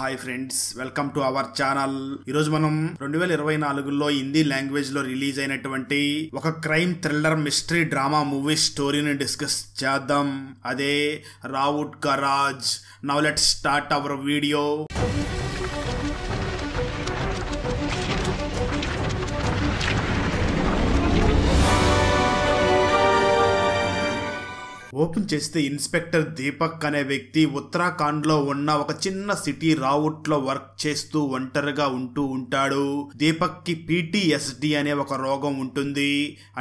Hi friends, welcome to our channel. ఈరోజు మనం 2024లో Hindi language లో రిలీజ్ అయినటువంటి ఒక crime thriller mystery drama movie స్టోరీని డిస్కస్ చేద్దాం. అదే రావుట్ కా Raj. Now let's start our video. Open చేస్తే ఇన్స్పెక్టర్ దీపక్ అనే వ్యక్తి ఉత్తరాఖండ్ లో ఉన్న ఒక చిన్న సిటీ రావుట్ లో వర్క్ చేస్తూ ఒంటరిగా ఉంటూ ఉంటాడు. దీపక్ కి PTSD అనే ఒక రోగం ఉంటుంది.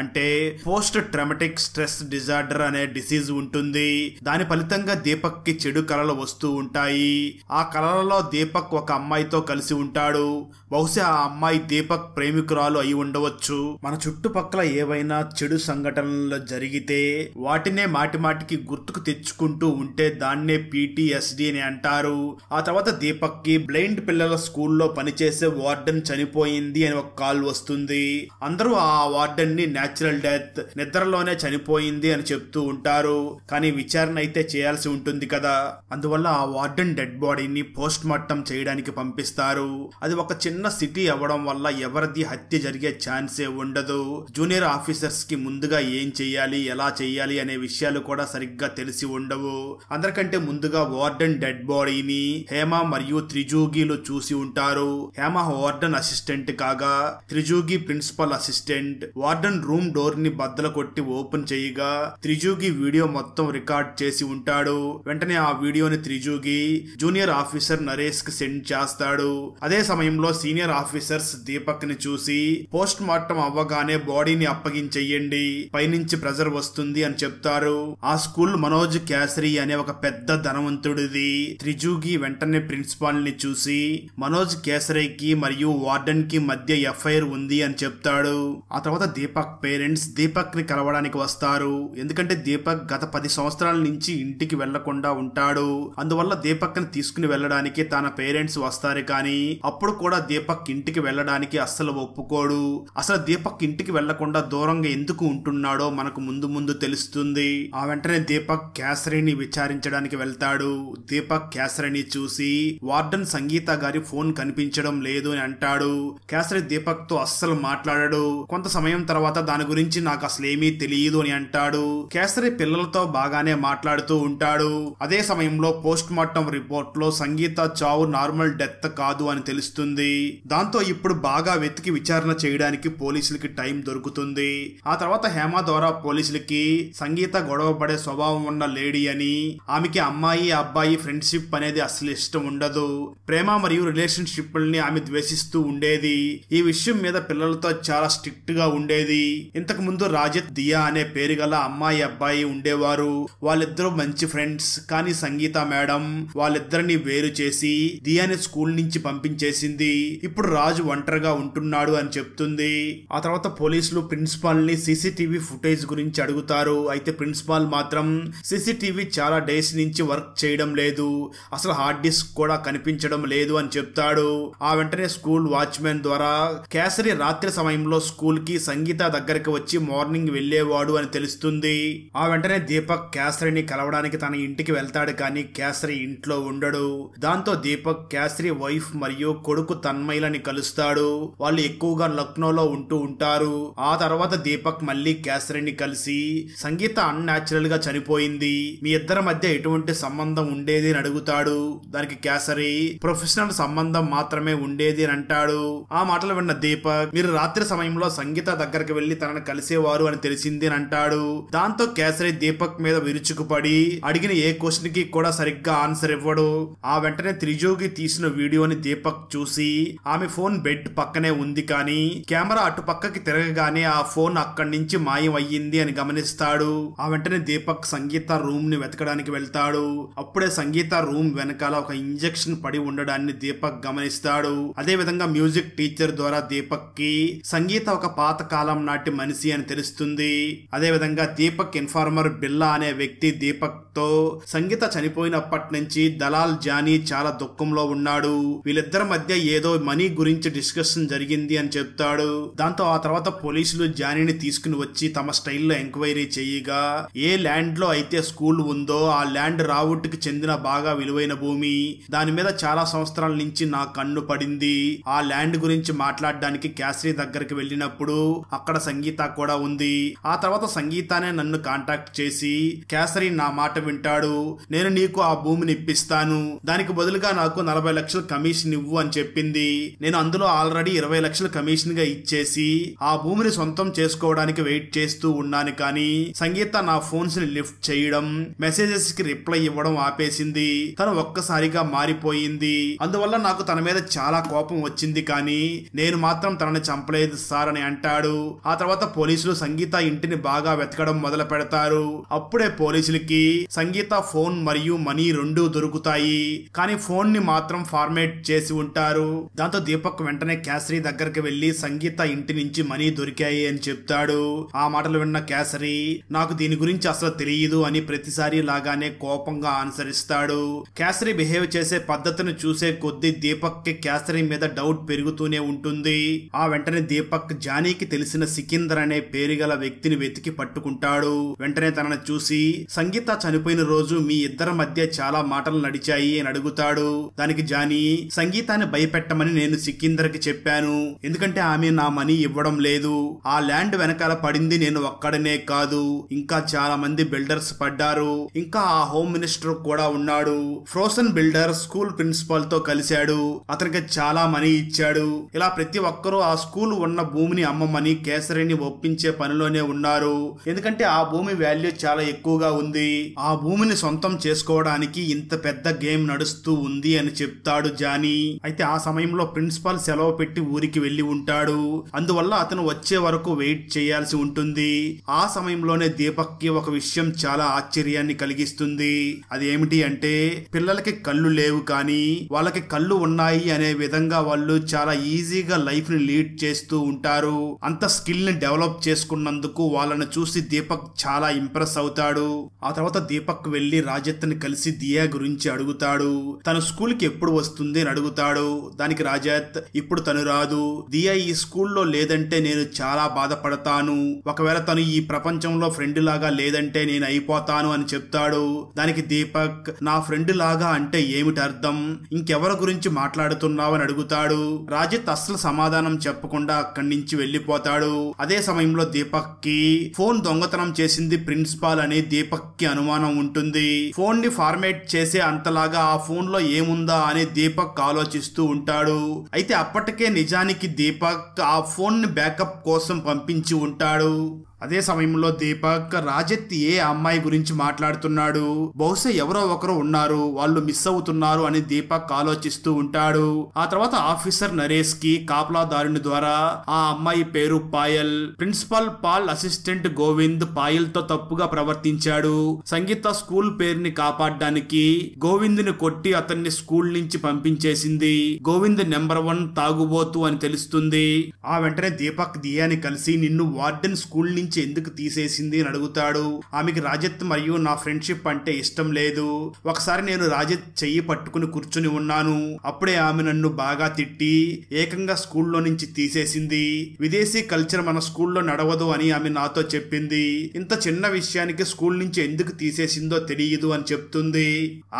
అంటే పోస్ట్ ట్రామాటిక్ స్ట్రెస్ డిజార్డర్ అనే డిసీజ్ ఉంటుంది. దాని ఫలితంగా దీపక్ కి చెడు కలలు వస్తూ ఉంటాయి. ఆ కలలలో దీపక్ ఒక అమ్మాయితో కలిసి ఉంటాడు. బహుశా ఆ అమ్మాయి దీపక్ ప్రేమికురాలు అయి ఉండవచ్చు. మన చుట్టుపక్కల ఏవైనా చెడు సంఘటనలు జరిగితే వాటినే మాటికి గుర్తుకు తెచ్చుకుంటూ ఉంటే దాన్నే PTSD అని అంటారు. ఆ తర్వాత దీపక్ కి బ్లైండ్ పిల్లల స్కూల్లో పనిచేసే వార్డెన్ చనిపోయింది అని ఒక కాల్ వస్తుంది. అందరూ ఆ వార్డెన్ ని న్యాచురల్ డెత్, నిద్రలోనే చనిపోయింది అని చెప్తూ ఉంటారు. కానీ విచారణ అయితే చేయాల్సి ఉంటుంది కదా. అందువల్ల ఆ వార్డెన్ డెడ్ బాడీని పోస్ట్ మార్టం చేయడానికి పంపిస్తారు. అది ఒక చిన్న సిటీ అవ్వడం వల్ల ఎవరిది హత్య జరిగే ఛాన్సే ఉండదు. జూనియర్ ఆఫీసర్స్ కి ముందుగా ఏం చెయ్యాలి, ఎలా చెయ్యాలి అనే విషయాలు కూడా సరిగ్గా తెలిసి ఉండవు. అందరికంటే ముందుగా వార్డెన్ డెడ్ బాడీని హేమ మరియు త్రిజుగిలు చూసి ఉంటారు. హేమ వార్డెన్ అసిస్టెంట్ కాగా Trijugi principal assistant. Warden room door ని బద్దలు కొట్టి ఓపెన్ చేయగా త్రిజుగి వీడియో మొత్తం రికార్డ్ చేసి ఉంటాడు. వెంటనే ఆ వీడియోని త్రిజుగి జూనియర్ ఆఫీసర్ నరేష్ కి సెండ్ చేస్తాడు. అదే సమయంలో సీనియర్ ఆఫీసర్స్ దీపక్ ని చూసి పోస్ట్ మార్టం అవ్వగానే బాడీని అప్పగించెయ్యండి, పైనుంచి ప్రెజర్ వస్తుంది అని చెప్తారు. ఆ స్కూల్ మనోజ్ కేసరి అనే ఒక పెద్ద ధనవంతుడిది. త్రిజుగి వెంటనే ప్రిన్సిపాల్ ని చూసి మనోజ్ కేసరికి మరియు వార్డెన్ కి మధ్య ఎఫ్ఐఆర్ ఉంది అని చెప్తాడు. ఆ తర్వాత దీపక్ పేరెంట్స్ దీపక్ ని కలవడానికి వస్తారు. ఎందుకంటే దీపక్ గత 10 సంవత్సరాల నుంచి ఇంటికి వెళ్లకుండా ఉంటాడు. అందువల్ల దీపక్ ని తీసుకుని వెళ్ళడానికి తన పేరెంట్స్ వస్తారు. కానీ అప్పుడు కూడా దీపక్ ఇంటికి వెళ్ళడానికి అస్సలు ఒప్పుకోడు. అసలు దీపక్ ఇంటికి వెళ్లకుండా దూరంగా ఎందుకు ఉంటున్నాడో మనకు ముందు తెలుస్తుంది. ఆ వెంటనే దీపక్ కేసరిని విచారించడానికి వెళ్తాడు. దీపక్ కేసరిని చూసి వార్డెన్ సంగీత గారి ఫోన్ కనిపించడం లేదు అని అంటాడు. కేసరి దీపక్ తో అస్సలు మాట్లాడాడు. కొంత సమయం తర్వాత దాని గురించి నాకు అసలేమీ తెలియదు అని అంటాడు. కేసరి పిల్లలతో బాగానే మాట్లాడుతూ ఉంటాడు. అదే సమయంలో పోస్ట్ మార్టం రిపోర్ట్ లో సంగీత చావు నార్మల్ డెత్ కాదు అని తెలుస్తుంది. దాంతో ఇప్పుడు బాగా వెతికి విచారణ చేయడానికి పోలీసులకి టైం దొరుకుతుంది. ఆ తర్వాత హేమ ద్వారా పోలీసులకి సంగీత గొడవ పడే స్వభావం ఉన్న లేడీ అని, ఆమెకి అమ్మాయి అబ్బాయి ఫ్రెండ్షిప్ అనేది అసలు ఇష్టం ఉండదు. ప్రేమ మరియు రిలేషన్షిప్ ని ఆమె ద్వేషిస్తూ ఉండేది. ఈ విషయం మీద పిల్లలతో చాలా స్ట్రిక్ట్ గా ఉండేది. ఇంతకు ముందు రాజిత్, దియా అనే పేరు గల అమ్మాయి అబ్బాయి ఉండేవారు. వాళ్ళిద్దరూ మంచి ఫ్రెండ్స్. కానీ సంగీత మేడం వాళ్ళిద్దరిని వేరు చేసి దియాని స్కూల్ నుంచి పంపించేసింది. ఇప్పుడు రాజు ఒంటరిగా ఉంటున్నాడు అని చెప్తుంది. ఆ తర్వాత పోలీసులు ప్రిన్సిపాల్ ని CCTV ఫుటేజ్ గురించి అడుగుతారు. అయితే ప్రిన్సిపాల్ మాత్రం CCTV చాలా డేస్ నుంచి వర్క్ చేయడం లేదు, అసలు హార్డ్ డిస్క్ కూడా కనిపించడం లేదు అని చెప్తాడు. ఆ వెంటనే స్కూల్ వాచ్మెన్ ద్వారా కేసరి రాత్రి సమయంలో స్కూల్ కి సంగీత దగ్గరికి వచ్చి మార్నింగ్ వెళ్లేవాడు అని తెలుస్తుంది. ఆ వెంటనే దీపక్ కేసరిని కలవడానికి తన ఇంటికి వెళ్తాడు. కానీ కేసరి ఇంట్లో ఉండడు. దాంతో దీపక్ కేసరి వైఫ్ మరియు కొడుకు తన్మయ్యలని కలుస్తాడు. వాళ్ళు ఎక్కువగా లక్నోలో ఉంటూ ఉంటారు. ఆ తర్వాత దీపక్ మళ్ళీ కేసరిని కలిసి సంగీత అన్యాచురల్ గా చనిపోయింది, మీ ఇద్దరి మధ్య ఎటువంటి సంబంధం ఉండేది అని అడుగుతాడు. దానికి కేసరి ప్రొఫెషనల్ సంబంధం మాత్రమే ఉండేది అని అంటాడు. ఆ మాటలు విన్న దీపక్ మీరు రాత్రి సమయంలో సంగీత దగ్గరికి వెళ్లి తనను కలిసేవారు అని తెలిసింది అని అంటాడు. దాంతో కేసరి దీపక్ మీద విరుచుకుపడి అడిగిన ఏ క్వశ్చన్ కి కూడా సరిగ్గా ఆన్సర్ ఇవ్వడు. ఆ వెంటనే త్రిజుగి తీసిన వీడియోని దీపక్ చూసి ఆమె ఫోన్ బెడ్ పక్కనే ఉంది, కానీ కెమెరా అటు పక్కకి తిరగగానే ఆ ఫోన్ అక్కడి నుంచి మాయం అయ్యింది అని గమనిస్తాడు. ఆ వెంటనే దీపక్ సంగీత రూమ్ ని వెతకడానికి వెళ్తాడు. అప్పుడే సంగీత రూమ్ వెనకాల ఒక ఇంజెక్షన్ పడి ఉండడాన్ని దీపక్ గమనిస్తాడు. అదే విధంగా మ్యూజిక్ టీచర్ ద్వారా దీపక్ కి సంగీత ఒక పాత కాలం నాటి మనిషి అని తెలుస్తుంది. అదే విధంగా దీపక్ ఇన్ఫార్మర్ బిల్లా అనే వ్యక్తి దీపక్ తో సంగీత చనిపోయినప్పటి నుంచి దలాల్ జానీ చాలా దుఃఖంలో ఉన్నాడు. వీళ్ళిద్దరి మధ్య ఏదో మనీ గురించి డిస్కషన్ జరిగింది అని చెప్తాడు. దాంతో ఆ తర్వాత పోలీసులు జానీని తీసుకుని వచ్చి తమ స్టైల్లో ఎంక్వైరీ చేయగా ఏ ల్యాండ్ లో అయితే స్కూల్ ఉందో ఆ ల్యాండ్ రావుట్ కి చెందిన బాగా విలువైన భూమి. దాని మీద చాలా సంవత్సరాల నుంచి నా కన్ను పడింది. ఆ ల్యాండ్ గురించి మాట్లాడడానికి క్యాసరీ దగ్గరికి వెళ్ళినప్పుడు అక్కడ సంగీత కూడా ఉంది. ఆ తర్వాత సంగీతానే నన్ను కాంటాక్ట్ చేసి క్యాసరీ నా మాట వింటాడు, నేను నీకు ఆ భూమిని ఇప్పిస్తాను, దానికి బదులుగా నాకు 40 లక్షలు కమిషన్ ఇవ్వు అని చెప్పింది. నేను అందులో ఆల్రెడీ 20 లక్షలు కమిషన్ గా ఇచ్చేసి ఆ భూమిని సొంతం చేసుకోవడానికి వెయిట్ చేస్తూ ఉన్నాను. కానీ సంగీత నా ఫోన్స్ ని లిఫ్ట్ చేయడం, మెసేజెస్ కి రిప్లై ఇవ్వడం ఆపేసింది. తను ఒక్కసారిగా మారిపోయింది. అందువల్ల నాకు తన మీద చాలా కోపం వచ్చింది. కానీ నేను మాత్రం తనని చంపలేదు సార్ అని అంటాడు. ఆ తర్వాత పోలీసులు సంగీత ఇంటిని బాగా వెతకడం మొదలు పెడతారు. అప్పుడే పోలీసులకి సంగీత ఫోన్ మరియు మనీ రెండూ దొరుకుతాయి. కానీ ఫోన్ ని మాత్రం ఫార్మేట్ చేసి ఉంటారు. దాంతో దీపక్ వెంటనే క్యాసరీ దగ్గరికి వెళ్లి సంగీత ఇంటి నుంచి మనీ దొరికాయి అని చెప్తాడు. ఆ మాటలు విన్న క్యాసరీ నాకు దీని గురించి అసలు తెలియదు అని ప్రతిసారి లాగానే కోపంగా అనుసరిస్తాడు. క్యాసరీ బిహేవ్ చేసే పద్ధతిని చూసే కొద్దీ దీపక్ కి క్యాసరీ మీద డౌట్ పెరుగుతూనే ఉంటుంది. ఆ వెంటనే దీపక్ జానీకి తెలిసిన సికిందర్ అనే పేరు గల వ్యక్తిని వెతికి పట్టుకుంటాడు. వెంటనే తనను చూసి సంగీత చనిపోయిన రోజు మీ ఇద్దరి మధ్య చాలా మాటలు నడిచాయి అని అడుగుతాడు. దానికి జానీ సంగీతాన్ని భయపెట్టమని నేను సికిందర్ కి చెప్పాను, ఎందుకంటే ఆమె నా మనీ ఇవ్వడం లేదు. ఆ ల్యాండ్ వెనకాల పడింది నేను ఒక్కడనే కాదు, ఇంకా చాలా మంది బిల్డర్స్ పడ్డారు. ఇంకా ఆ హోమ్ మినిస్టర్ కూడా ఉన్నాడు. ఫ్రోసన్ బిల్డర్ స్కూల్ ప్రిన్సిపాల్ తో కలిశాడు, అతనికి చాలా మనీ ఇచ్చాడు. ఇలా ప్రతి ఒక్కరూ ఆ స్కూల్ ఉన్న భూమిని అమ్మమని కేసరిని ఒప్పించే పనిలోనే ఉన్నారు. ఎందుకంటే ఆ భూమి వాల్యూ చాలా ఎక్కువగా ఉంది. ఆ భూమిని సొంతం చేసుకోవడానికి ఇంత పెద్ద గేమ్ నడుస్తూ ఉంది అని చెప్తాడు జానీ. అయితే ఆ సమయంలో ప్రిన్సిపాల్ సెలవు పెట్టి ఊరికి వెళ్లి ఉంటాడు. అందువల్ల అతను వచ్చే వరకు వెయిట్ చేయాల్సి ఉంటుంది. ఆ సమయంలోనే దీపక్ కి ఒక విషయం చాలా ఆశ్చర్యాన్ని కలిగిస్తుంది. అది ఏమిటి అంటే పిల్లలకి కళ్ళు లేవు కానీ వాళ్ళకి కళ్ళు ఉన్నాయి అనే విధంగా వాళ్ళు చాలా ఈజీగా లైఫ్ ని లీడ్ చేస్తూ ఉంటారు. అంత స్కిల్ ని డెవలప్ చేసుకున్నందుకు వాళ్ళని చూసి దీపక్ చాలా ఇంప్రెస్ అవుతాడు. ఆ తర్వాత దీపక్ వెళ్లి రాజత్ ని కలిసి దియా గురించి అడుగుతాడు. తను స్కూల్ కి ఎప్పుడు వస్తుంది అని అడుగుతాడు. దానికి రాజత్ ఇప్పుడు తను రాదు, దియా ఈ స్కూల్లో లేదంటే నేను చాలా బాధపడతాను. ఒకవేళ తను ఈ ప్రపంచంలో ఫ్రెండ్ లాగా లేదంటే నేను అయిపోతాను అని చెప్తాడు. దానికి దీపక్ నా ఫ్రెండ్ లాగా అంటే ఏమిటి అర్థం, ఇంకెవరి గురించి మాట్లాడుతున్నావు అని అడుగుతాడు. రాజత్ అస్సలు సమాధానం చెప్పకుండా అక్కడి నుంచి వెళ్లిపోతాడు. అదే సమయంలో దీపక్ కి ఫోన్ దొంగతనం చేసింది ప్రిన్సిపాల్ అని దీపక్ కి అనుమానం ఉంటుంది. ఫోన్ ని ఫార్మేట్ చేసే అంతలాగా ఆ ఫోన్ లో ఏముందా అని దీపక్ ఆలోచిస్తూ ఉంటాడు. అయితే అప్పటికే నిజానికి దీపక్ ఆ ఫోన్ ని బ్యాకప్ కోసం పంపించి ఉంటాడు. అదే సమయంలో దీపక్ రాజత్ ఏ అమ్మాయి గురించి మాట్లాడుతున్నాడు, బహుశా ఎవరో ఒకరు ఉన్నారు, వాళ్ళు మిస్ అవుతున్నారు అని దీపక్ ఆలోచిస్తూ ఉంటాడు. ఆ తర్వాత ఆఫీసర్ నరేష్ కి కాపలాదారుని ద్వారా ఆ అమ్మాయి పేరు Payal. Principal Paul assistant Govind Payal తో తప్పుగా ప్రవర్తించాడు. సంగీత స్కూల్ పేరుని కాపాడడానికి గోవింద్ ని కొట్టి అతన్ని స్కూల్ నుంచి పంపించేసింది. గోవింద్ నెంబర్ 1 తాగుబోతు అని తెలుస్తుంది. ఆ వెంటనే దీపక్ దియాని కలిసి నిన్ను వార్డెన్ స్కూల్ నుంచి ఎందుకు తీసేసింది అని అడుగుతాడు. ఆమెకి రాజత్ మరియు నా ఫ్రెండ్షిప్ అంటే ఇష్టం లేదు. ఒకసారి నేను రాజత్ చెయ్యి పట్టుకుని కూర్చుని ఉన్నాను, అప్పుడే ఆమె నన్ను బాగా తిట్టి ఏకంగా స్కూల్లో నుంచి తీసేసింది. విదేశీ కల్చర్ మన స్కూల్లో నడవదు అని ఆమె నాతో చెప్పింది. ఇంత చిన్న విషయానికి స్కూల్ నుంచి ఎందుకు తీసేసిందో తెలియదు అని చెప్తుంది.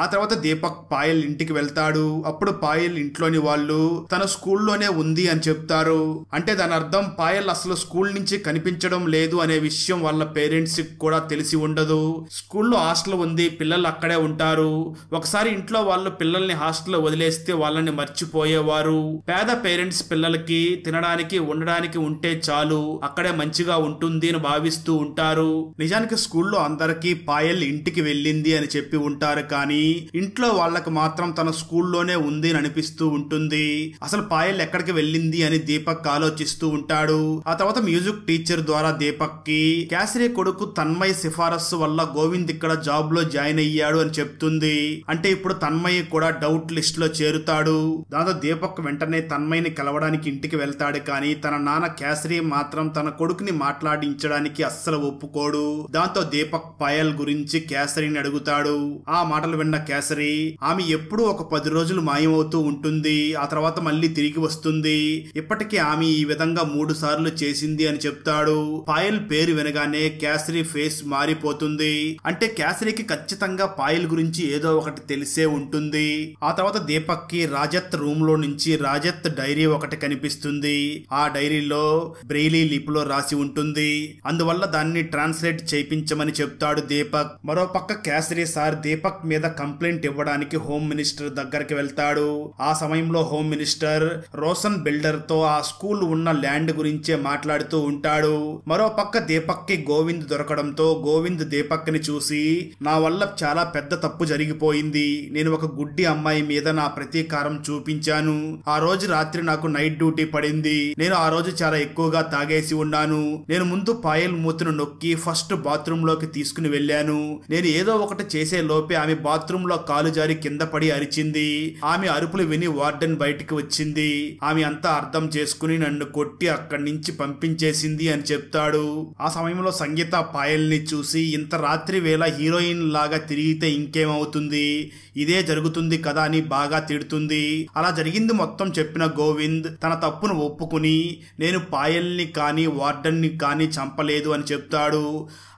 ఆ తర్వాత దీపక్ పాయల్ ఇంటికి వెళ్తాడు. అప్పుడు పాయల్ ఇంట్లోని వాళ్ళు తన స్కూల్లోనే ఉంది అని చెప్తారు. అంటే దాని అర్థం పాయల్ అసలు స్కూల్ నుంచి కనిపించడం లేదు అనే విషయం వాళ్ళ పేరెంట్స్ కి కూడా తెలిసి ఉండదు. స్కూల్లో హాస్టల్ ఉంది, పిల్లలు అక్కడే ఉంటారు. ఒకసారి ఇంట్లో వాళ్ళు పిల్లల్ని హాస్టల్లో వదిలేస్తే వాళ్ళని మర్చిపోయేవారు. పేద పేరెంట్స్ పిల్లలకి తినడానికి ఉండడానికి ఉంటే చాలు, అక్కడే మంచిగా ఉంటుంది అని భావిస్తూ ఉంటారు. నిజానికి స్కూల్లో అందరికీ పాయల్ ఇంటికి వెళ్ళింది అని చెప్పి ఉంటారు, కానీ ఇంట్లో వాళ్ళకి మాత్రం తన స్కూల్లోనే ఉంది అని అనిపిస్తూ ఉంటుంది. అసలు పాయల్ ఎక్కడికి వెళ్ళింది అని దీపక్ ఆలోచిస్తూ ఉంటాడు. ఆ తర్వాత మ్యూజిక్ టీచర్ ద్వారా దీపక్ దీపక్ కి కేసరి కొడుకు తన్మయ్ సిఫారసు వల్ల గోవింద్ ఇక్కడ జాబ్ లో జాయిన్ అయ్యాడు అని చెప్తుంది. అంటే ఇప్పుడు తన్మయ్ కూడా డౌట్ లిస్ట్ లో చేరుతాడు. దాంతో దీపక్ వెంటనే తన్మయ్ని కలవడానికి ఇంటికి వెళ్తాడు. కానీ తన నాన్న కేసరి మాత్రం తన కొడుకుని మాట్లాడించడానికి అస్సలు ఒప్పుకోడు. దాంతో దీపక్ పాయల్ గురించి కేసరిని అడుగుతాడు. ఆ మాటలు విన్న కేసరి ఆమె ఎప్పుడూ ఒక 10 రోజులు మాయమవుతూ ఉంటుంది, ఆ తర్వాత మళ్ళీ తిరిగి వస్తుంది. ఇప్పటికీ ఆమె ఈ విధంగా 3 సార్లు చేసింది అని చెప్తాడు. పాయల్ పేరు వినగానే కేసరి ఫేస్ మారిపోతుంది. అంటే కేసరికి ఖచ్చితంగా పాయల్ గురించి ఏదో ఒకటి తెలిసే ఉంటుంది. ఆ తర్వాత దీపక్ కి రాజత్ రూమ్ లో నుంచి రాజత్ డైరీ ఒకటి కనిపిస్తుంది. ఆ డైరీలో బ్రెయిలీ లిపిలో రాసి ఉంటుంది. అందువల్ల దాన్ని ట్రాన్స్లేట్ చేయించమని చెప్తాడు దీపక్. మరోపక్క కేసరి సార్ దీపక్ మీద కంప్లైంట్ ఇవ్వడానికి హోమ్ మినిస్టర్ దగ్గరికి వెళ్తాడు. ఆ సమయంలో హోమ్ మినిస్టర్ రోషన్ బిల్డర్ తో ఆ స్కూల్ ఉన్న ల్యాండ్ గురించే మాట్లాడుతూ ఉంటాడు. మరోపక్క దీపక్ కి గోవింద్ దొరకడంతో గోవింద్ దీపక్ ని చూసి, నా వల్ల చాలా పెద్ద తప్పు జరిగిపోయింది. నేను ఒక గుడ్డి అమ్మాయి మీద నా ప్రతీకారం చూపించాను. ఆ రోజు రాత్రి నాకు నైట్ డ్యూటీ పడింది. నేను ఆ రోజు చాలా ఎక్కువగా తాగేసి ఉన్నాను. నేను ముందు పాయల్ మూతును నొక్కి ఫస్ట్ బాత్రూమ్ లోకి తీసుకుని వెళ్ళాను. నేను ఏదో ఒకటి చేసే లోపే ఆమె బాత్రూమ్ లో కాలు జారి కింద పడి అరిచింది. ఆమె అరుపులు విని వార్డెన్ బయటికి వచ్చింది. ఆమె అంతా అర్థం చేసుకుని నన్ను కొట్టి అక్కడి నుంచి పంపించేసింది అని చెప్తాడు. ఆ సమయంలో సంగీత పాయల్ ని చూసి, ఇంత రాత్రి వేళ హీరోయిన్ లాగా తిరిగితే ఇంకేమవుతుంది, ఇదే జరుగుతుంది కదా అని బాగా తిడుతుంది. అలా జరిగింది మొత్తం చెప్పిన గోవింద్ తన తప్పును ఒప్పుకుని, నేను పాయల్ని కానీ వార్డెన్ ని కానీ చంపలేదు అని చెప్తాడు.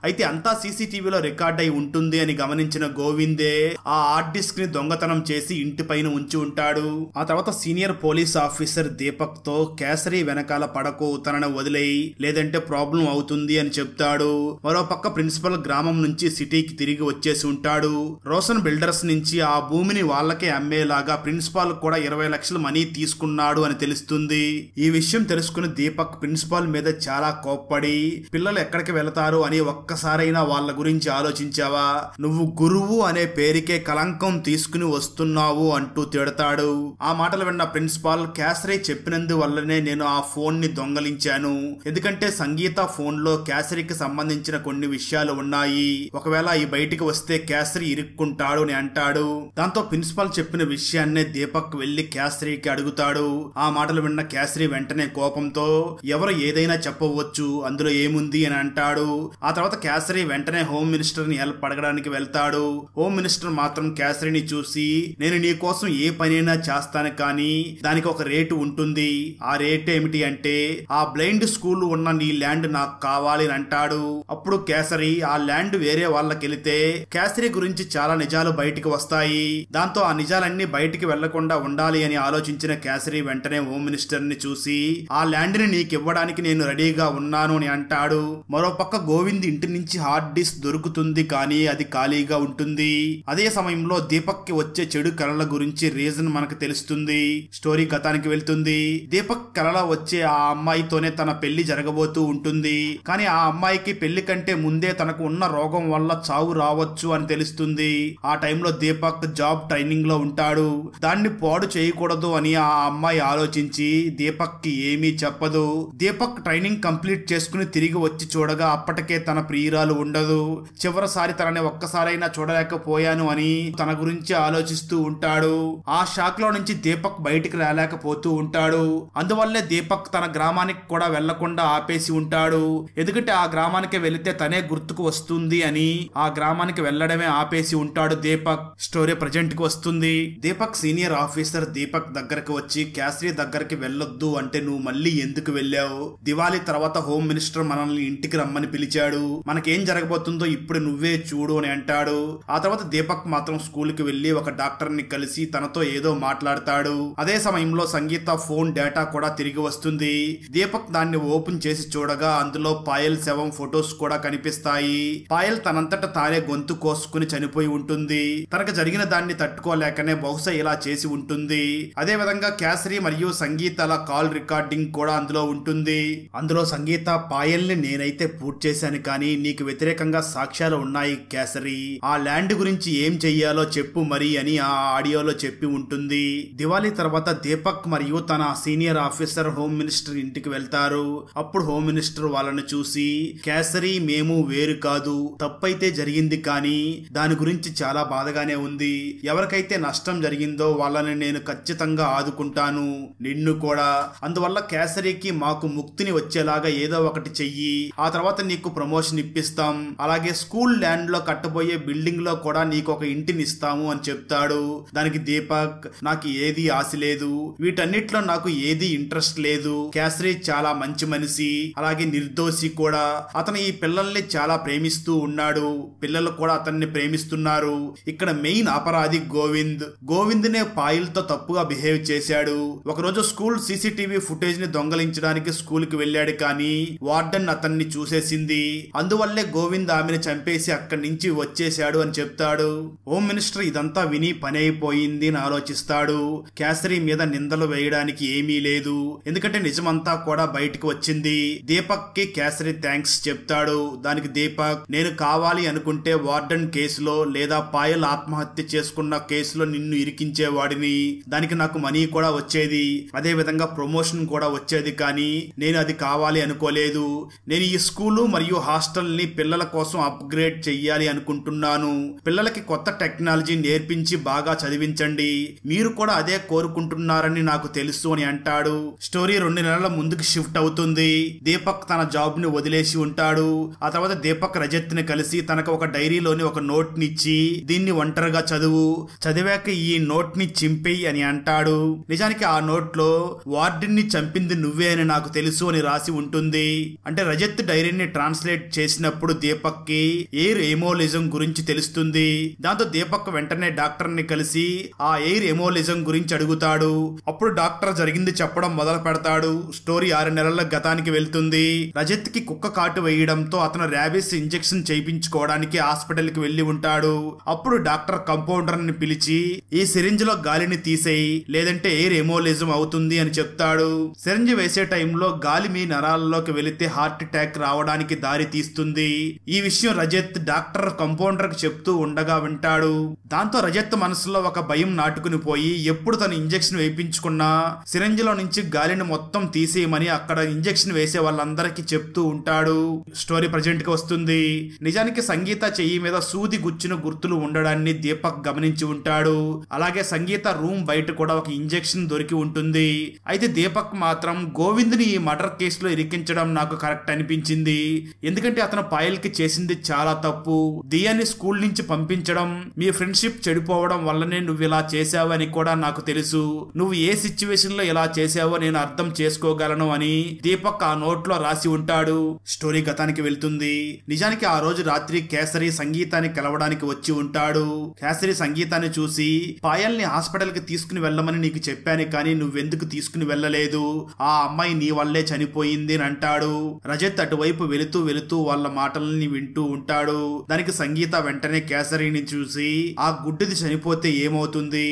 అయితే అంతా సీసీటీవీలో రికార్డ్ అయి ఉంటుంది అని గమనించిన గోవిందే ఆ హార్డ్ డిస్క్ ని దొంగతనం చేసి ఇంటి పైన ఉంచి ఉంటాడు. ఆ తర్వాత సీనియర్ పోలీస్ ఆఫీసర్ దీపక్ తో, కేసరి వెనకాల పడకు, తనను వదిలేయి, లేదంటే ప్రాబ్లం అవుతుంది అని చెప్తాడు. మరోపక్క ప్రిన్సిపల్ గ్రామం నుంచి సిటీకి తిరిగి వచ్చేసి ఉంటాడు. రోషన్ బిల్డర్స్ నుంచి ఆ భూమిని వాళ్ళకే అమ్మేలాగా ప్రిన్సిపాల్ కూడా 20 లక్షల మనీ తీసుకున్నాడు అని తెలుస్తుంది. ఈ విషయం తెలుసుకుని దీపక్ ప్రిన్సిపాల్ మీద చాలా కోప్పడి, పిల్లలు ఎక్కడికి వెళతారు అని ఒక్కసారైనా వాళ్ళ గురించి ఆలోచించావా, నువ్వు గురువు అనే పేరుకే కలంకం తీసుకుని వస్తున్నావు అంటూ తిడతాడు. ఆ మాటలు విన్న ప్రిన్సిపాల్, కేసరి చెప్పినందు వల్లనే నేను ఆ ఫోన్ ని దొంగలించాను. ఎందుకంటే సంగీత ఫోన్ లో కేసరికి సంబంధించిన కొన్ని విషయాలు ఉన్నాయి. ఒకవేళ ఈ బయటికి వస్తే కేసరి ఇరుక్కుంటాడు అని అంటాడు. దాంతో ప్రిన్సిపాల్ చెప్పిన విషయాన్నే దీపక్ వెళ్లి కేసరికి అడుగుతాడు. ఆ మాటలు విన్న కేసరి వెంటనే కోపంతో, ఎవరు ఏదైనా చెప్పవచ్చు, అందులో ఏముంది అని అంటాడు. ఆ తర్వాత కేసరి వెంటనే హోమ్ మినిస్టర్ ని హెల్ప్ అడగడానికి వెళ్తాడు. హోమ్ మినిస్టర్ మాత్రం కేసరిని చూసి, నేను నీ కోసం ఏ పనైనా చేస్తాను, కానీ దానికి ఒక రేటు ఉంటుంది. ఆ రేట్ ఏమిటి అంటే, ఆ బ్లైండ్ స్కూల్ ఉన్న నీ ల్యాండ్ నాకు కావాలి అని అంటాడు. అప్పుడు కేసరి, ఆ ల్యాండ్ వేరే వాళ్ళకెళితే కేసరి గురించి చాలా నిజాలు బయటికి వస్తాయి, దాంతో ఆ నిజాలన్నీ బయటికి వెళ్లకుండా ఉండాలి అని ఆలోచించిన కేసరి వెంటనే హోమ్ మినిస్టర్ ని చూసి, ఆ ల్యాండ్ ని నీకు ఇవ్వడానికి నేను రెడీగా ఉన్నాను అని అంటాడు. మరోపక్క గోవింద్ ఇంటి నుంచి హార్డ్ డిస్క్ దొరుకుతుంది, కానీ అది ఖాళీగా ఉంటుంది. అదే సమయంలో దీపక్ కి వచ్చే చెడు కళల గురించి రీజన్ మనకు తెలుస్తుంది. స్టోరీ గతానికి వెళ్తుంది. దీపక్ కళలో వచ్చే ఆ అమ్మాయితోనే తన పెళ్లి జరగబోతూ ఉంటుంది. కానీ ఆ అమ్మాయికి పెళ్లి కంటే ముందే తనకు ఉన్న రోగం వల్ల చావు రావచ్చు అని తెలుస్తుంది. ఆ టైంలో దీపక్ జాబ్ ట్రైనింగ్ లో ఉంటాడు. దాన్ని పాడు చేయకూడదు అని ఆ అమ్మాయి ఆలోచించి దీపక్ కి ఏమీ చెప్పదు. దీపక్ ట్రైనింగ్ కంప్లీట్ చేసుకుని తిరిగి వచ్చి చూడగా అప్పటికే తన ప్రియురాలు ఉండదు. చివరిసారి తనని ఒక్కసారైనా చూడలేకపోయాను అని తన గురించి ఆలోచిస్తూ ఉంటాడు. ఆ షాక్ లో నుంచి దీపక్ బయటికి రాలేకపోతూ ఉంటాడు. అందువల్లే దీపక్ తన గ్రామానికి కూడా వెళ్లకుండా ఆపేసి ఉంటాడు. ఎందుకంటే ఆ గ్రామానికి వెళితే తనే గుర్తుకు వస్తుంది అని ఆ గ్రామానికి వెళ్లడమే ఆపేసి ఉంటాడు దీపక్. స్టోరీ ప్రజెంట్ కి వస్తుంది. దీపక్ సీనియర్ ఆఫీసర్ దీపక్ దగ్గరకు వచ్చి, కేసరి దగ్గరికి వెళ్ళొద్దు అంటే నువ్వు మళ్ళీ ఎందుకు వెళ్ళావు? దివాళీ తర్వాత హోమ్ మినిస్టర్ మనల్ని ఇంటికి రమ్మని పిలిచాడు, మనకేం జరగబోతుందో ఇప్పుడు నువ్వే చూడు అని అంటాడు. ఆ తర్వాత దీపక్ మాత్రం స్కూల్ కి వెళ్లి ఒక డాక్టర్ ని కలిసి తనతో ఏదో మాట్లాడతాడు. అదే సమయంలో సంగీత ఫోన్ డేటా కూడా తిరిగి వస్తుంది. దీపక్ దాన్ని ఓపెన్ చేసి చూడగా అందులో పాయల్ శవం ఫొటోస్ కూడా కనిపిస్తాయి. పాయల్ తనంతట తానే గొంతు కోసుకుని చనిపోయి ఉంటుంది. తనకు జరిగిన దాన్ని తట్టుకోలేకనే బహుశా ఇలా చేసి ఉంటుంది. అదే విధంగా కేసరి మరియు సంగీతల కాల్ రికార్డింగ్ కూడా అందులో ఉంటుంది. అందులో సంగీత, పాయల్ ని నేనైతే పూర్తి చేశాను, కానీ నీకు వ్యతిరేకంగా సాక్ష్యాలు ఉన్నాయి కేసరి, ఆ ల్యాండ్ గురించి ఏం చెయ్యాలో చెప్పు మరి అని ఆ ఆడియోలో చెప్పి ఉంటుంది. దివాళీ తర్వాత దీపక్ మరియు తన సీనియర్ ఆఫీసర్ హోమ్ మినిస్టర్ ఇంటికి వెళ్తారు. అప్పుడు హోమ్ మినిస్టర్ వాళ్ళని వాళ్ళని చూసి, కేసరి మేము వేరు కాదు, తప్పైతే జరిగింది కానీ దాని గురించి చాలా బాధగానే ఉంది. ఎవరికైతే నష్టం జరిగిందో వాళ్ళని నేను ఖచ్చితంగా ఆదుకుంటాను, నిన్ను కూడా. అందువల్ల కేసరికి మాకు ముక్తిని వచ్చేలాగా ఏదో ఒకటి చెయ్యి, ఆ తర్వాత నీకు ప్రమోషన్ ఇప్పిస్తాం. అలాగే స్కూల్ ల్యాండ్ లో కట్టబోయే బిల్డింగ్ లో కూడా నీకు ఒక ఇంటిని ఇస్తాము అని చెప్తాడు. దానికి దీపక్, నాకు ఏది ఆశ లేదు, వీటన్నిటిలో నాకు ఏది ఇంట్రెస్ట్ లేదు. కేసరి చాలా మంచి మనిషి, అలాగే నిర్దోషి కూడా. అతను ఈ పిల్లల్ని చాలా ప్రేమిస్తూ ఉన్నాడు, పిల్లలు కూడా అతన్ని ప్రేమిస్తున్నారు. ఇక్కడ మెయిన్ అపరాధి గోవింద్. గోవింద్ నే పాయల్ తో తప్పుగా బిహేవ్ చేశాడు. ఒకరోజు స్కూల్ సీసీటీవీ ఫుటేజ్ ని దొంగలించడానికి స్కూల్ కి వెళ్ళాడు, కానీ వార్డెన్ అతన్ని చూసేసింది. అందువల్లే గోవింద్ ఆమెను చంపేసి అక్కడి నుంచి వచ్చేశాడు అని చెప్తాడు. హోమ్ మినిస్టర్ ఇదంతా విని పని అయిపోయింది అని ఆలోచిస్తాడు. కేసరి మీద నిందలు వేయడానికి ఏమీ లేదు, ఎందుకంటే నిజమంతా కూడా బయటకు వచ్చింది. దీపక్ కి కేసరి థ్యాంక్స్ చెప్తాడు. దానికి దీపక్, నేను కావాలి అనుకుంటే వార్డెన్ కేసులో లేదా పాయల్ ఆత్మహత్య చేసుకున్న కేసులో నిన్ను ఇరికించేవాడిని, దానికి నాకు మనీ కూడా వచ్చేది, అదే విధంగా ప్రమోషన్ కూడా వచ్చేది, కానీ నేను అది కావాలి అనుకోలేదు. నేను ఈ స్కూలు మరియు హాస్టల్ ని పిల్లల కోసం అప్గ్రేడ్ చెయ్యాలి అనుకుంటున్నాను. పిల్లలకి కొత్త టెక్నాలజీ నేర్పించి బాగా చదివించండి, మీరు కూడా అదే కోరుకుంటున్నారని నాకు తెలుసు అని అంటాడు. స్టోరీ 2 నెలల ముందుకు షిఫ్ట్ అవుతుంది. దీపక్ తన జాబ్ ని వదిలేసి ఉంటాడు. ఆ తర్వాత దీపక్ రజత్ ని కలిసి తనకు ఒక డైరీలోని ఒక నోట్ నిచ్చి, దీన్ని ఒంటరిగా చదువు, చదివాక ఈ నోట్ ని చింపేయి అని అంటాడు. నిజానికి ఆ నోట్ లో వార్డెన్ ని చంపింది నువ్వే అని నాకు తెలుసు అని రాసి ఉంటుంది. అంటే రజత్ డైరీని ట్రాన్స్లేట్ చేసినప్పుడు దీపక్ కి ఎయిర్ ఎమోలిజం గురించి తెలుస్తుంది. దాంతో దీపక్ వెంటనే డాక్టర్ ని కలిసి ఆ ఎయిర్ ఎమోలిజం గురించి అడుగుతాడు. అప్పుడు డాక్టర్ జరిగింది చెప్పడం మొదలు పెడతాడు. స్టోరీ 6 నెలల గతానికి వెళ్తుంది. రజత్ కి కుక్క కాటు వేయడంతో అతను ర్యాబిస్ ఇంజెక్షన్ చేయించుకోవడానికి హాస్పిటల్ కి వెళ్లి ఉంటాడు. అప్పుడు డాక్టర్ కంపౌండర్ ని పిలిచి, ఈ సిరింజ్ లో గాలిని తీసేయి, లేదంటే ఎయిర్ ఎమోలిజం అవుతుంది అని చెప్తాడు. సిరింజ్ వేసే టైంలో గాలి మీ నరాల్లోకి వెళితే హార్ట్ అటాక్ రావడానికి దారి తీస్తుంది. ఈ విషయం రజత్ డాక్టర్ కంపౌండర్ కి చెప్తూ ఉండగా వింటాడు. దాంతో రజత్ మనసులో ఒక భయం నాటుకుని పోయి, ఎప్పుడు తను ఇంజెక్షన్ వేయించుకున్నా సిరింజ్ లో నుంచి గాలిని మొత్తం తీసేయమని అక్కడ ఇంజెక్షన్ వేసే వాళ్ళందరికీ చెప్తూ ఉంటాడు. స్టోరీ ప్రజెంట్ కి వస్తుంది. నిజానికి సంగీత చెయ్యి మీద సూది గుచ్చిన గుర్తులు ఉండడాన్ని దీపక్ గమనించి ఉంటాడు. అలాగే సంగీత రూమ్ బయట కూడా ఒక ఇంజెక్షన్ దొరికి ఉంటుంది. అయితే దీపక్ మాత్రం గోవింద్ ని ఈ మర్డర్ కేసులో ఇరికించడం నాకు కరెక్ట్ అనిపించింది, ఎందుకంటే అతను పాయల్ కి చేసింది చాలా తప్పు. దియాని స్కూల్ నుంచి పంపించడం, మీ ఫ్రెండ్షిప్ చెడిపోవడం వల్లనే నువ్వు ఇలా చేశావని కూడా నాకు తెలుసు. నువ్వు ఏ సిచ్యువేషన్ లో ఇలా చేశావో నేను అర్థం చేసుకోగలను అని దీపక్ ఆ నోట్ లో రాసి ఉంటాడు. స్టోరీ గతానికి వెళ్తుంది. నిజానికి ఆ రోజు రాత్రి కేసరి సంగీతాన్ని కలవడానికి వచ్చి ఉంటాడు. కేసరి సంగీతాన్ని చూసి, పాయల్ ని హాస్పిటల్ కి తీసుకుని వెళ్ళమని నీకు చెప్పాను, కానీ నువ్వెందుకు తీసుకుని వెళ్ళలేదు, ఆ అమ్మాయి నీ వల్లే చనిపోయింది అని అంటాడు. రజత్ అటువైపు వెళుతూ వెళుతూ వాళ్ళ మాటలని వింటూ ఉంటాడు. దానికి సంగీత వెంటనే కేసరిని చూసి, ఆ గుడ్డిది చనిపోతే ఏమవుతుంది,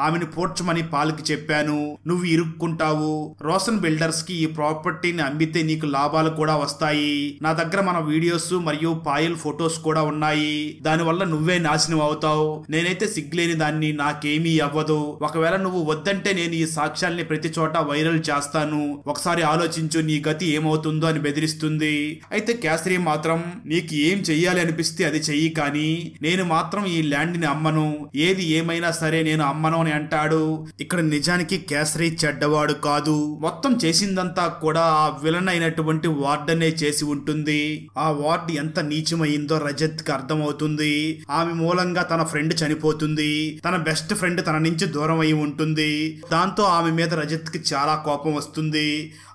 ఆమెను పోడ్చమని పాల్కి చెప్పాను, నువ్వు ఇరుక్కుంటావు, రోషన్ బిల్డర్స్ కి ఈ ప్రాపర్టీని అమ్మితే నీకు లాభాలు కూడా వస్తాయి, నా దగ్గర మన వీడియోస్ మరియు పాయల్ ఫొటోస్ కూడా ఉన్నాయి, దానివల్ల నువ్వే నాశనం అవుతావు, నేనైతే సిగ్గులేని దాన్ని, నాకేమీ అవ్వదు, ఒకవేళ నువ్వు వద్దంటే నేను ఈ సాక్ష్యాల్ని ప్రతి చోట వైరల్ చేస్తాను, ఒకసారి ఆలోచించు నీ గతి ఏమవుతుందో అని బెదిరిస్తుంది. అయితే కేసరి మాత్రం, నీకు ఏం చెయ్యాలి అనిపిస్తే అది చెయ్యి, కానీ నేను మాత్రం ఈ ల్యాండ్ ని అమ్మను, ఏది ఏమైనా సరే నేను అమ్మను అని అంటాడు. ఇక్కడ నిజానికి కేసరి చెడ్డవాడు కాదు, మొత్తం చేసిందంతా కూడా ఆ విలన్ అయినటువంటి వార్డనే చేసి ఉంటుంది. ఆ వార్డ్ ఎంత నీచమైందో రజత్ కి అర్థమవుతుంది. ఆమె మూలంగా తన ఫ్రెండ్ చనిపోతుంది, తన బెస్ట్ ఫ్రెండ్ తన నుంచి దూరం అయి ఉంటుంది. దాంతో ఆమె మీద రజత్ కి చాలా కోపం వస్తుంది.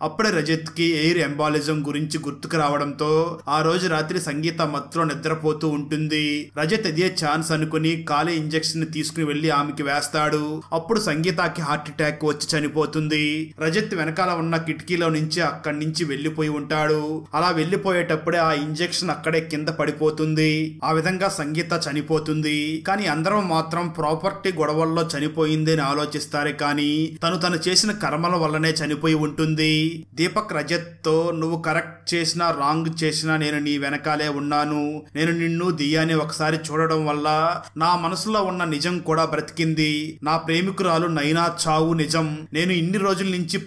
అప్పుడే రజత్ కి ఎయిర్ ఎంబాలిజం గురించి గుర్తుకు రావడంతో ఆ రోజు రాత్రి సంగీత మత్తులో నిద్రపోతూ ఉంటుంది. రజత్ అదే ఛాన్స్ అనుకుని ఖాళీ ఇంజెక్షన్ తీసుకుని వెళ్లి ఆమెకి వేస్తాడు. అప్పుడు సంగీతకి హార్ట్ అటాక్ వచ్చి చనిపోతుంది. రజత్ వెనకాల ఉన్న కిటికీలో నుంచి అక్కడి నుంచి వెళ్లిపోయి ఉంటాడు. అలా వెళ్లిపోయేటప్పుడే ఆ ఇంజెక్షన్ అక్కడే కింద పడిపోతుంది. ఆ విధంగా సంగీత చనిపోతుంది. కానీ అందరం మాత్రం ప్రాపర్టీ గొడవల్లో చనిపోయింది అని ఆలోచిస్తారు, కానీ తను చేసిన కర్మల వల్లనే చనిపోయి ఉంటుంది. దీపక్ రజత్ తో, నువ్వు కరెక్ట్ చేసినా రాంగ్ చేసినా నేను నీ వెనకాలే ఉన్నాను, నేను నిన్ను దియాని ఒకసారి చూడడం వల్ల నా మనసులో ఉన్న నిజం కూడా బ్రతికింది, నా ప్రేమికురాలు నైనా చావు నిజం, నేను ఇన్ని రోజుల నుంచి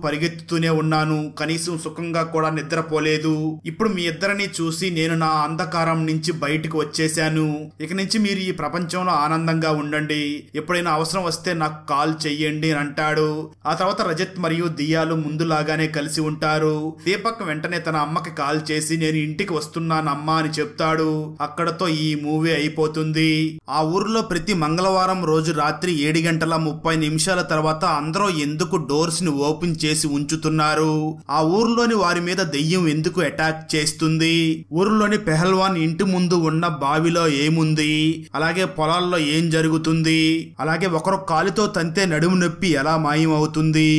పరిగెత్తుతూనే ఉన్నాను, కనీసం సుఖంగా కూడా నిద్రపోలేదు. ఇప్పుడు మీ ఇద్దరిని చూసి నేను నా అంధకారం నుంచి బయటకు వచ్చేసాను. ఇక నుంచి మీరు ఈ ప్రపంచంలో ఆనందంగా ఉండండి. ఎప్పుడైనా అవసరం వస్తే నాకు కాల్ చెయ్యండి అని అంటాడు. ఆ తర్వాత రజత్ మరియు దియాలు ముందులాగానే కలిసి ఉంటారు. దీపక్ వెంటనే తన అమ్మకి కాల్ చేసి నేను ఇంటికి వస్తున్నాను అమ్మా అని చెప్తాడు. అక్కడతో ఈ మూవీ అయిపోతుంది. ఆ ఊర్లో ప్రతి మంగళవారం రోజు రాత్రి 7:30 తర్వాత అందరూ ఎందుకు డోర్స్ ని ఓపెన్ చేసి ఉంచుతున్నారు? ఆ ఊర్లోని వారి మీద దెయ్యం ఎందుకు అటాక్ చేస్తుంది? ఊర్లోని పెహల్వాన్ ఇంటి ముందు ఉన్న బావిలో ఏముంది? అలాగే పొలాల్లో ఏం జరుగుతుంది? అలాగే ఒకరు కాలుతో తంతే నడుము నొప్పి ఎలా మాయం అవుతుంది?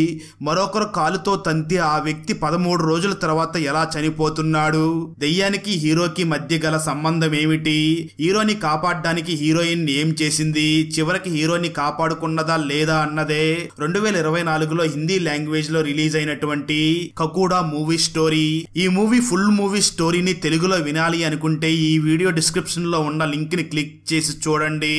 మరొకరు కాలుతో తంతే ఆ వ్యక్తి 13 రోజుల తర్వాత ఎలా చనిపోతున్నాడు? దెయ్యానికి హీరోకి మధ్య గల సంబంధం ఏమిటి? హీరోని కాపాడడానికి హీరోయిన్ ఏం చేసింది? చివరికి హీరోని కాపాడుకున్నదా లేదా అన్నదే 2024లో హిందీ లాంగ్వేజ్ లో రిలీజ్ అయినటువంటి కకూడా మూవీ స్టోరీ. ఈ మూవీ ఫుల్ మూవీ స్టోరీని తెలుగులో వినాలి అనుకుంటే ఈ వీడియో డిస్క్రిప్షన్ లో ఉన్న లింక్ ని క్లిక్ చేసి చూడండి.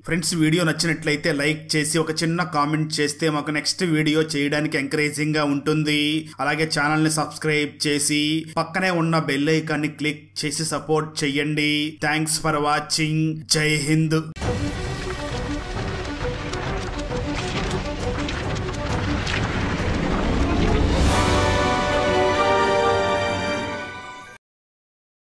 ఫ్రెండ్స్, వీడియో నచ్చినట్లయితే లైక్ చేసి ఒక చిన్న కామెంట్ చేస్తే మాకు నెక్స్ట్ వీడియో చేయడానికి ఎంకరేజింగ్ గా ఉంటుంది. అలాగే ఛానల్ ని సబ్స్క్రైబ్ చేసి పక్కనే ఉన్న బెల్ ఐకాన్ ని క్లిక్ చేసి సపోర్ట్ చెయ్యండి. Thanks for watching. జై హింద్.